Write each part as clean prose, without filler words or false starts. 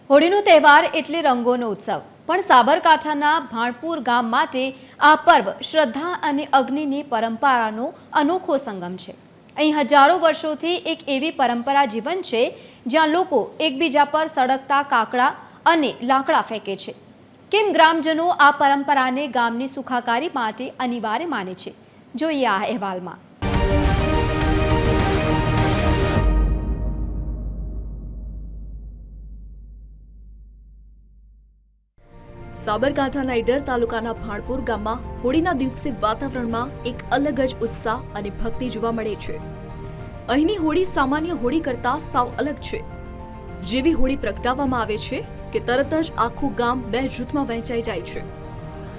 હોળીનો તહેવાર એટલે રંગોનો ઉત્સવ, પણ સાબરકાંઠાના ભાણપુર ગામ માટે આ પર્વ શ્રદ્ધા અને અગ્નિની પરંપરાનો અનોખો સંગમ છે। અહીં હજારો વર્ષોથી એક એવી પરંપરા જીવન છે જ્યાં લોકો એકબીજા પર સળગતા કાકડા અને લાકડા ફેંકે છે। કેમ ગ્રામજનો આ પરંપરાને ગામની સુખાકારી માટે અનિવાર્ય માને છે, જોઈએ આ અહેવાલમાં। સાબરકાંઠાના ઈડર તાલુકાના ભાણપુર ગામમાં હોળીના દિવસે વાતાવરણમાં એક અલગ જ ઉત્સાહ અને ભક્તિ જોવા મળે છે। અહીંની હોળી સામાન્ય હોળી કરતાં સાવ અલગ છે। જેવી હોળી પ્રગટાવવામાં આવે છે કે તરત જ આખું ગામ બે જૂથમાં વહેંચાઈ જાય છે।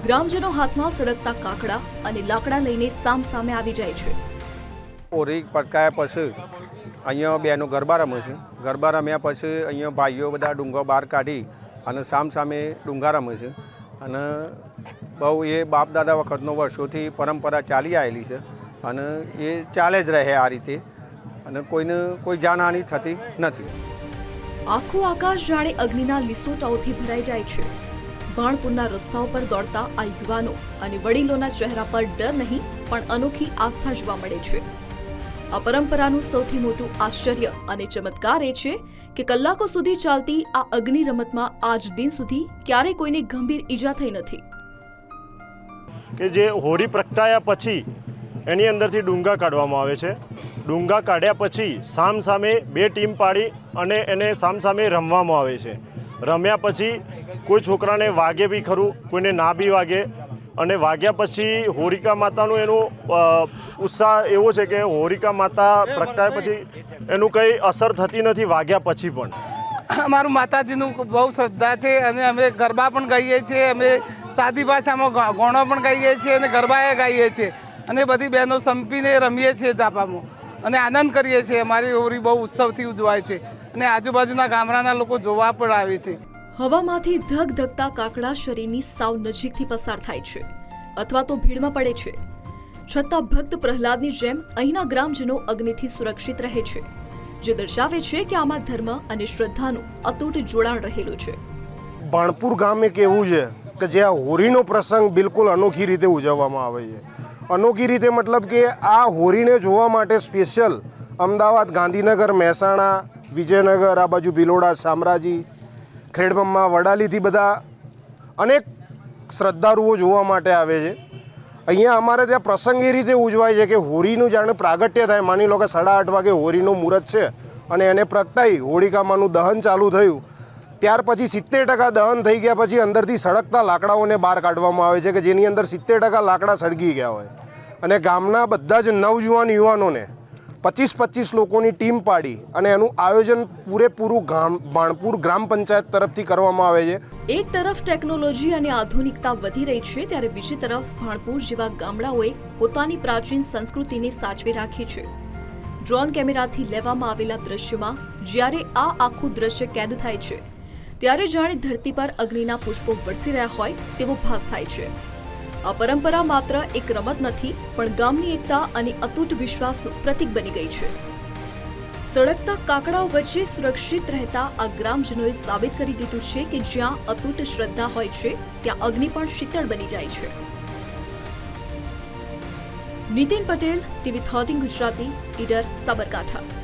ગ્રામજનો હાથમાં સળગતા કાકડા અને લાકડા લઈને સામસામે આવી જાય છે। હોળી પટકાયા પછી અહીંયા બેનો ગરબા રમે છે। ગરબા રમ્યા પછી અહીંયા ભાઈઓ બધા ડુંગર બહાર કાઢી અને સામે ડુંગા રમે છે અને બહુ એ બાપ દાદા વખતનો વર્ષોથી પરંપરા ચાલી આવેલી છે અને એ ચાલે જ રહે આ રીતે અને કોઈને કોઈ જાનહાનિ થતી નથી। આખું આકાશ જાણે અગ્નિના લીસોટાઓથી ભરાઈ જાય છે। ભાણપુરના રસ્તાઓ પર દોડતા આ યુવાનો અને વડીલોના ચહેરા પર ડર નહીં પણ અનોખી આસ્થા જોવા મળે છે। આ પરંપરાનું સૌથી મોટું આશ્ચર્ય અને ચમત્કાર એ છે કે કલાકો સુધી ચાલતી આ અગ્નિ રમતમાં આજ દિન સુધી ક્યારેય કોઈને ગંભીર ઈજા થઈ નથી। કે જે હોળી પ્રગટાયા પછી એની અંદરથી ડુંગા કાઢવામાં આવે છે। ડુંગા કાઢ્યા પછી સામે બે ટીમ પાડી અને એને સામે રમવામાં આવે છે। રમ્યા પછી કોઈ છોકરાને વાગે બી ખરું, કોઈને ના બી વાગે અને વાગ્યા પછી હોરિકા માતાનું એનું ઉત્સાહ એવો છે કે હોરિકા માતા પ્રગટાયા પછી એનું કંઈ અસર થતી નથી વાગ્યા પછી પણ। અમારું માતાજીનું બહુ શ્રદ્ધા છે અને અમે ગરબા પણ ગાઈએ છીએ, અમે સાદી ભાષામાં ગોણો પણ ગાઈએ છીએ અને ગરબાએ ગાઈએ છીએ અને બધી બહેનો સંપીને રમીએ છીએ જાપામાં અને આનંદ કરીએ છીએ। અમારી હોળી બહુ ઉત્સવથી ઉજવાય છે અને આજુબાજુના ગામડાના લોકો જોવા પણ આવે છે। હવામાંથી ધગધગતા કાકડા શરીરની સાવ નજીકથી પસાર થાય છે અથવા તો ભીડમાં પડે છે, છતાં ભક્ત પ્રહલાદની જેમ અહીંના ગ્રામજનો અગ્નિથી સુરક્ષિત રહે છે, જે દર્શાવે છે કે આમાં ધર્મ અને શ્રદ્ધાનું અતૂટ જોડાણ રહેલું છે। ભાણપુર ગામ એક એવું છે કે જ્યાં હોળીનો પ્રસંગ બિલકુલ અનોખી રીતે ઉજવવામાં આવે છે। અનોખી રીતે મતલબ કે આ હોળીને જોવા માટે સ્પેશિયલ અમદાવાદ, ગાંધીનગર, મહેસાણા, વિજયનગર, આ બાજુ ભિલોડા, શામરાજી, ખેડબ્રહ્મા, વડાલીથી બધા અનેક શ્રદ્ધાળુઓ જોવા માટે આવે છે। અહીંયા અમારે ત્યાં પ્રસંગ એ રીતે ઉજવાય છે કે હોળીનું જાણે પ્રાગટ્ય થાય। માની લો કે 8:30 વાગે હોળીનું મુહૂર્ત છે અને એને પ્રગટાઈ હોળિકામાનું દહન ચાલુ થયું, ત્યાર પછી 70% દહન થઈ ગયા પછી અંદરથી સળગતા લાકડાઓને બહાર કાઢવામાં આવે છે કે જેની અંદર 70% લાકડા સળગી ગયા હોય અને ગામના બધા જ નવજુવાન યુવાનોને 25 લોકોની ટીમ પાડી અને એનું આયોજન પૂરેપૂરું ભાણપુર ગ્રામ પંચાયત તરફથી કરવામાં આવે છે। એક તરફ ટેકનોલોજી અને આધુનિકતા વધી રહી છે ત્યારે બીજી તરફ ભાણપુર જેવા ગામડાઓએ પોતાની પ્રાચીન સંસ્કૃતિને સાચવી રાખી છે। ડ્રોન કેમેરાથી લેવામાં આવેલા દ્રશ્યમાં જ્યારે આ આખું દ્રશ્ય કેદ થાય છે ત્યારે જાણે ધરતી પર અગ્નિના પુષ્પો વરસી રહ્યા હોય તેવો ભાસ થાય છે। આ પરંપરા માત્ર એક રમત નથી પણ ગામની એકતા અને અતૂટ વિશ્વાસનું પ્રતીક બની ગઈ છે। સળગતા કાકડાઓ વચ્ચે સુરક્ષિત રહેતા આ ગ્રામજનોએ સાબિત કરી દીધું છે કે જ્યાં અતૂટ શ્રદ્ધા હોય છે ત્યાં અગ્નિ પણ શીતળ બની જાય છે। નીતિન પટેલ, TV 13 ગુજરાતી, ઈડર, સાબરકાંઠા।